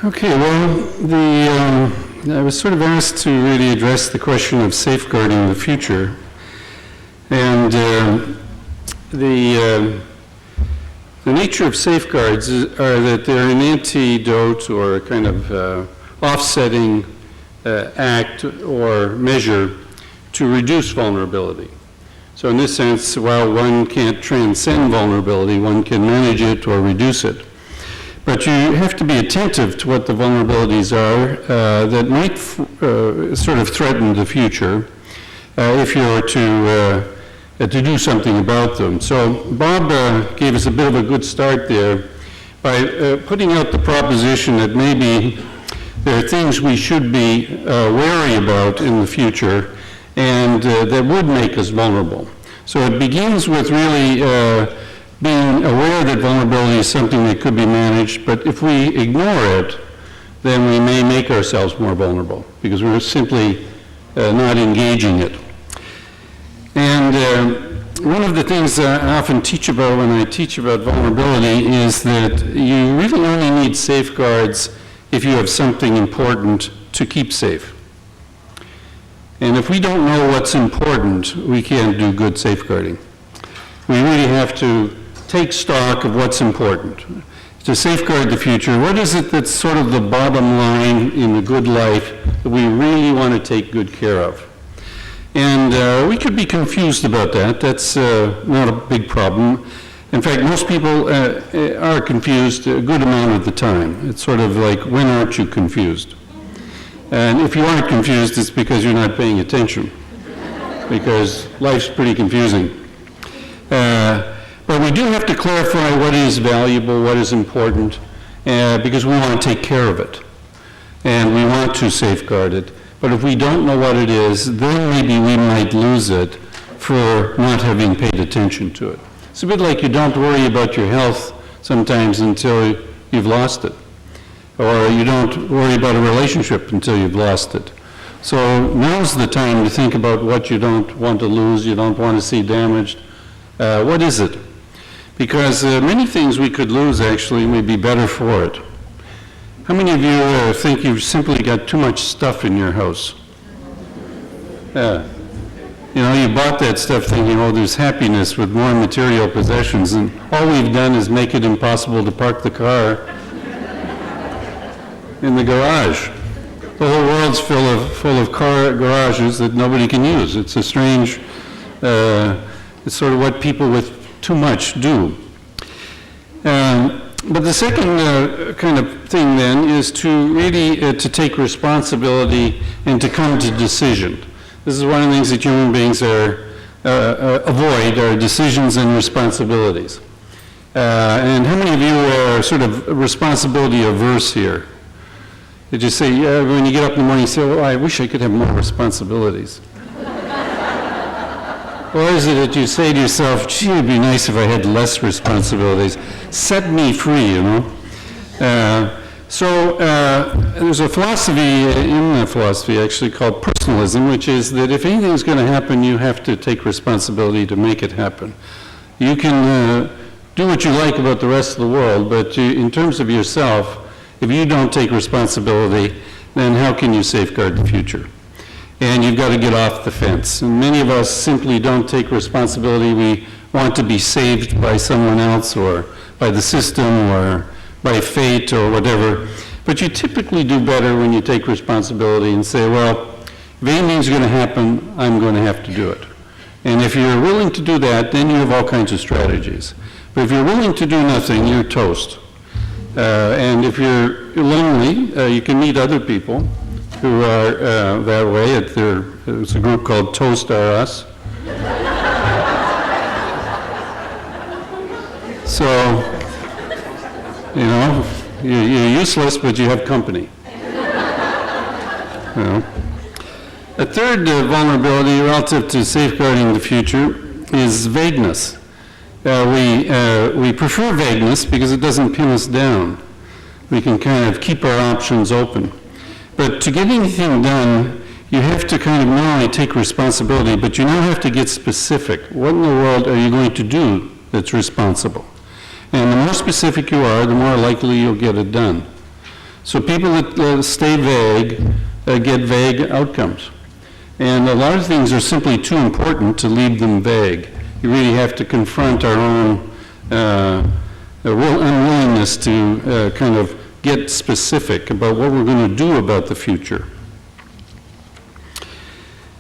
Okay, I was sort of asked to really address the question of safeguarding the future. And the nature of safeguards are that they're an antidote or a kind of offsetting act or measure to reduce vulnerability. So in this sense, while one can't transcend vulnerability, one can manage it or reduce it. But you have to be attentive to what the vulnerabilities are that might sort of threaten the future if you were to do something about them. So Bob gave us a bit of a good start there by putting out the proposition that maybe there are things we should be wary about in the future and that would make us vulnerable. So it begins with really being aware that vulnerability is something that could be managed, but if we ignore it, then we may make ourselves more vulnerable because we're simply not engaging it. And one of the things I often teach about when I teach about vulnerability is that you really only need safeguards if you have something important to keep safe. And if we don't know what's important, we can't do good safeguarding. We really have to take stock of what's important. To safeguard the future, what is it that's sort of the bottom line in a good life that we really want to take good care of? And we could be confused about that. That's not a big problem. In fact, most people are confused a good amount of the time. It's sort of like, when aren't you confused? And if you aren't confused, it's because you're not paying attention, because life's pretty confusing. But we do have to clarify what is valuable, what is important, because we want to take care of it, and we want to safeguard it. But if we don't know what it is, then maybe we might lose it for not having paid attention to it. It's a bit like you don't worry about your health sometimes until you've lost it, or you don't worry about a relationship until you've lost it. So now's the time to think about what you don't want to lose, you don't want to see damaged. What is it? Because many things we could lose actually may be better for it. How many of you think you've simply got too much stuff in your house? You know, you bought that stuff thinking, oh, there's happiness with more material possessions, and all we've done is make it impossible to park the car in the garage. The whole world's full of car garages that nobody can use. It's a strange, it's sort of what people with too much do. But the second kind of thing then is to really to take responsibility and to come to decision. This is one of the things that human beings avoid are decisions and responsibilities. And how many of you are sort of responsibility averse here? Did you say, yeah, when you get up in the morning, you say, well, I wish I could have more responsibilities? Or is it that you say to yourself, gee, it'd be nice if I had less responsibilities. Set me free, you know? So there's a philosophy in the philosophy actually called Personalism, which is that if anything's going to happen, you have to take responsibility to make it happen. You can do what you like about the rest of the world, but in terms of yourself, if you don't take responsibility, then how can you safeguard the future? And you've got to get off the fence. And many of us simply don't take responsibility. We want to be saved by someone else or by the system or by fate or whatever. But you typically do better when you take responsibility and say, well, if anything's going to happen, I'm going to have to do it. And if you're willing to do that, then you have all kinds of strategies. But if you're willing to do nothing, you're toast. And if you're lonely, you can meet other people who are that way. There's a group called Toast R Us. So, you know, you're useless, but you have company. You know. A third vulnerability relative to safeguarding the future is vagueness. We prefer vagueness because it doesn't pin us down. We can kind of keep our options open. But to get anything done, you have to kind of not only take responsibility, but you now have to get specific. What in the world are you going to do that's responsible? And the more specific you are, the more likely you'll get it done. So people that stay vague get vague outcomes. And a lot of things are simply too important to leave them vague. You really have to confront our own unwillingness to kind of get specific about what we're going to do about the future.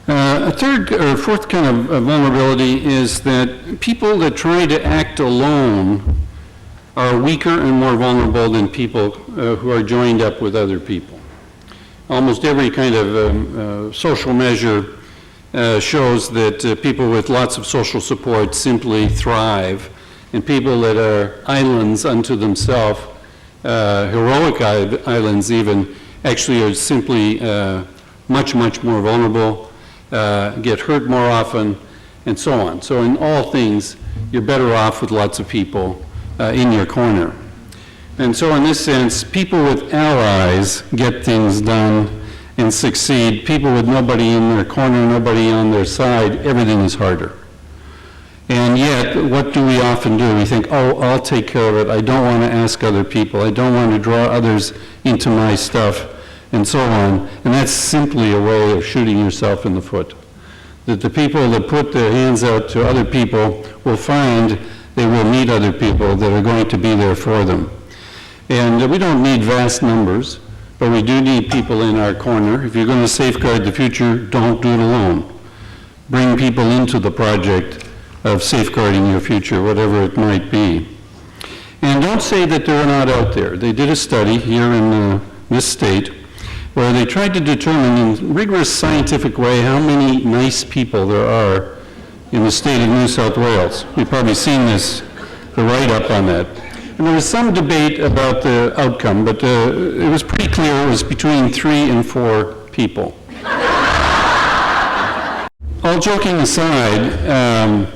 A third or fourth kind of vulnerability is that people that try to act alone are weaker and more vulnerable than people who are joined up with other people. Almost every kind of social measure shows that people with lots of social support simply thrive, and people that are islands unto themselves, heroic islands even, actually are simply much, much more vulnerable, get hurt more often, and so on. So in all things, you're better off with lots of people in your corner. And so in this sense, people with allies get things done and succeed. People with nobody in their corner, nobody on their side, everything is harder. And yet, what do we often do? We think, oh, I'll take care of it. I don't want to ask other people. I don't want to draw others into my stuff, and so on. And that's simply a way of shooting yourself in the foot. That the people that put their hands out to other people will find they will meet other people that are going to be there for them. And we don't need vast numbers, but we do need people in our corner. If you're going to safeguard the future, don't do it alone. Bring people into the project of safeguarding your future, whatever it might be. And don't say that they're not out there. They did a study here in this state where they tried to determine in rigorous scientific way how many nice people there are in the state of New South Wales. You've probably seen this, the write-up on that. And there was some debate about the outcome, but it was pretty clear it was between 3 and 4 people. All joking aside,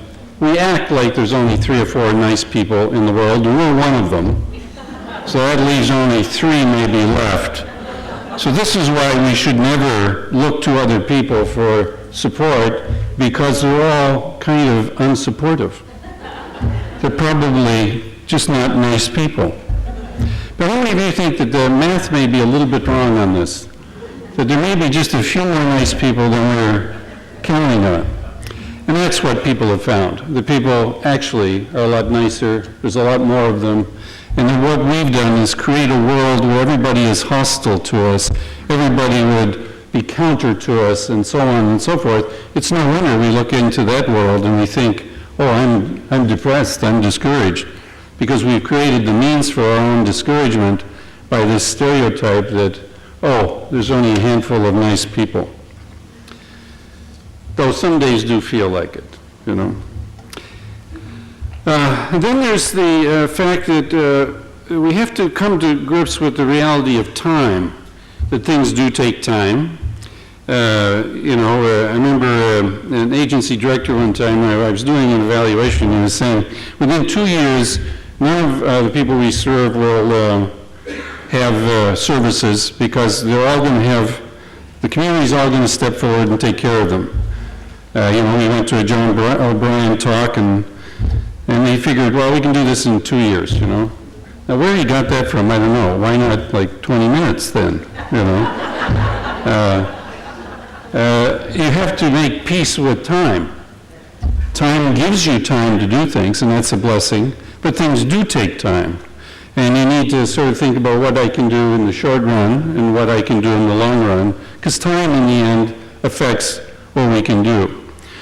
we act like there's only 3 or 4 nice people in the world, and we're one of them. So that leaves only 3 maybe left. So this is why we should never look to other people for support, because they're all kind of unsupportive. They're probably just not nice people. But how many of you think that the math may be a little bit wrong on this? That there may be just a few more nice people than we're counting on. And that's what people have found. The people actually are a lot nicer, there's a lot more of them, and then what we've done is create a world where everybody is hostile to us, everybody would be counter to us, and so on and so forth. It's no wonder we look into that world and we think, oh, I'm depressed, I'm discouraged, because we've created the means for our own discouragement by this stereotype that, oh, there's only a handful of nice people. Though some days do feel like it, you know. And then there's the fact that we have to come to grips with the reality of time, that things do take time. I remember an agency director one time, I was doing an evaluation, he was saying, within 2 years, none of the people we serve will have services, because they're all going to have, the community's all going to step forward and take care of them. We went to a John O'Brien talk, and he figured, well, we can do this in 2 years, you know. Now, where he got that from, I don't know. Why not like 20 minutes then, you know? You have to make peace with time. Time gives you time to do things, and that's a blessing, but things do take time. And you need to sort of think about what I can do in the short run and what I can do in the long run, because time in the end affects what we can do.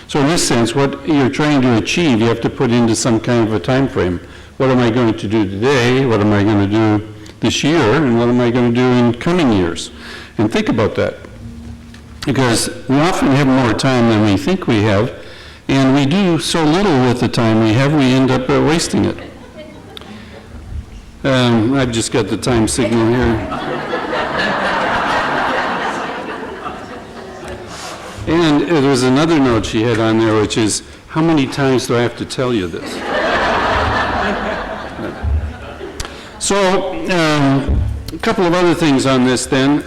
So in this sense, what you're trying to achieve, you have to put into some kind of a time frame. What am I going to do today? What am I going to do this year? And what am I going to do in coming years? And think about that. Because we often have more time than we think we have, and we do so little with the time we have, we end up wasting it. I've just got the time signal here. And there was another note she had on there, which is, how many times do I have to tell you this? So, a couple of other things on this then.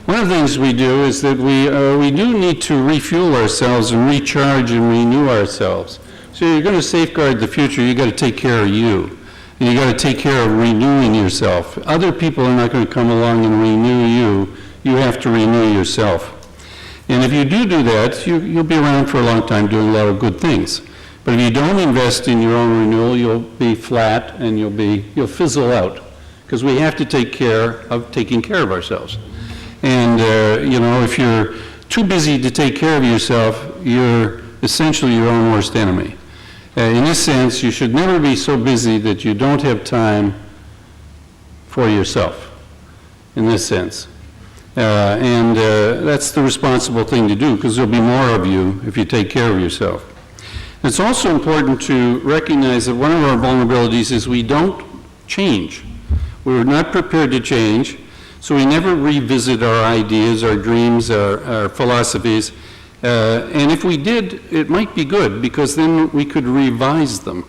One of the things we do is that we do need to refuel ourselves and recharge and renew ourselves. So you're going to safeguard the future, you've got to take care of you. And you got to take care of renewing yourself. Other people are not going to come along and renew you. You have to renew yourself. And if you do that, you'll be around for a long time doing a lot of good things. But if you don't invest in your own renewal, you'll be flat and you'll fizzle out. Because we have to take care of taking care of ourselves. And, if you're too busy to take care of yourself, you're essentially your own worst enemy. In this sense, you should never be so busy that you don't have time for yourself, in this sense. That's the responsible thing to do, because there'll be more of you if you take care of yourself. It's also important to recognize that one of our vulnerabilities is we don't change. We're not prepared to change, so we never revisit our ideas, our dreams, our philosophies. And if we did, it might be good, because then we could revise them.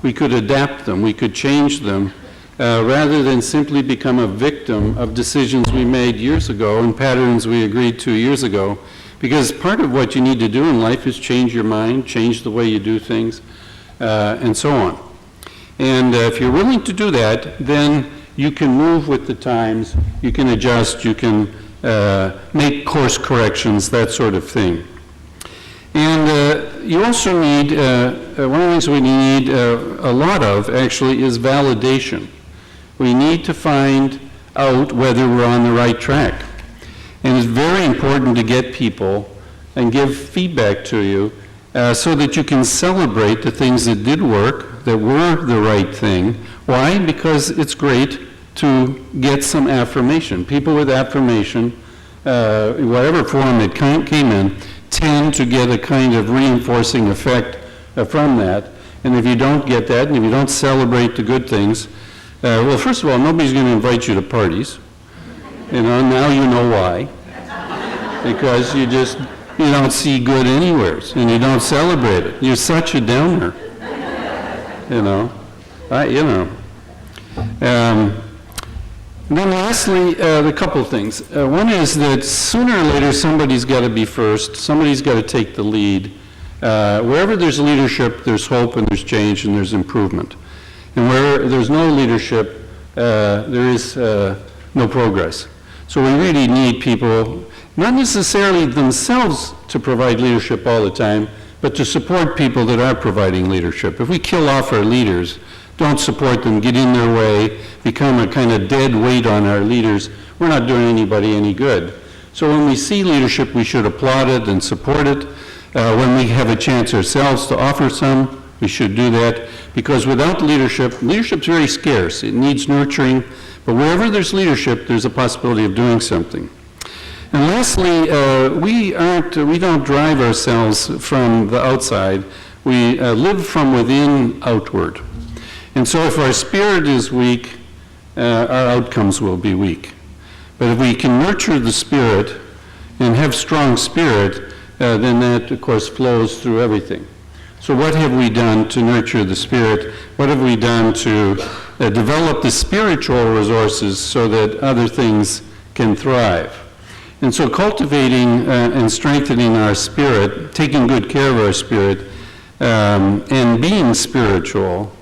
We could adapt them. We could change them, rather than simply become a victim of decisions we made years ago and patterns we agreed to years ago. Because part of what you need to do in life is change your mind, change the way you do things, and so on. And if you're willing to do that, then you can move with the times, you can adjust, you can make course corrections, that sort of thing. And you also need, one of the things we need a lot of, actually, is validation. We need to find out whether we're on the right track. And it's very important to get people and give feedback to you so that you can celebrate the things that did work, that were the right thing. Why? Because it's great to get some affirmation. People with affirmation, whatever form it came in, tend to get a kind of reinforcing effect from that. And if you don't get that, and if you don't celebrate the good things, well, first of all, nobody's going to invite you to parties. Now you know why. Because you don't see good anywhere, and you don't celebrate it. You're such a downer. And then lastly, a couple of things. One is that sooner or later somebody's got to be first, somebody's got to take the lead. Wherever there's leadership, there's hope and there's change and there's improvement. And where there's no leadership, there is no progress. So we really need people, not necessarily themselves to provide leadership all the time, but to support people that are providing leadership. If we kill off our leaders, don't support them, get in their way, become a kind of dead weight on our leaders, we're not doing anybody any good. So when we see leadership, we should applaud it and support it. When we have a chance ourselves to offer some, we should do that, because without leadership's very scarce. It needs nurturing, but wherever there's leadership, there's a possibility of doing something. And lastly, we don't drive ourselves from the outside. We live from within outward. And so if our spirit is weak, our outcomes will be weak. But if we can nurture the spirit and have strong spirit, then that, of course, flows through everything. So what have we done to nurture the spirit? What have we done to develop the spiritual resources so that other things can thrive? And so cultivating and strengthening our spirit, taking good care of our spirit, and being spiritual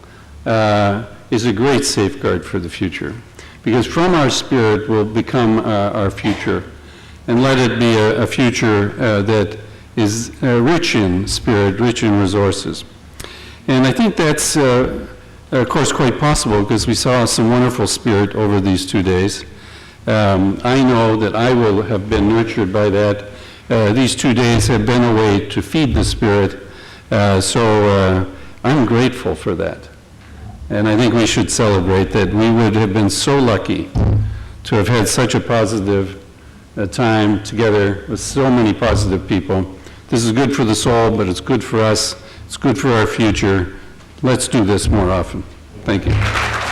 is a great safeguard for the future. Because from our spirit will become our future. And let it be a future that is rich in spirit, rich in resources. And I think that's, of course, quite possible, because we saw some wonderful spirit over these 2 days. I know that I will have been nurtured by that. These 2 days have been a way to feed the spirit, so I'm grateful for that. And I think we should celebrate that. We would have been so lucky to have had such a positive time together with so many positive people. This is good for the soul, but it's good for us. It's good for our future. Let's do this more often. Thank you.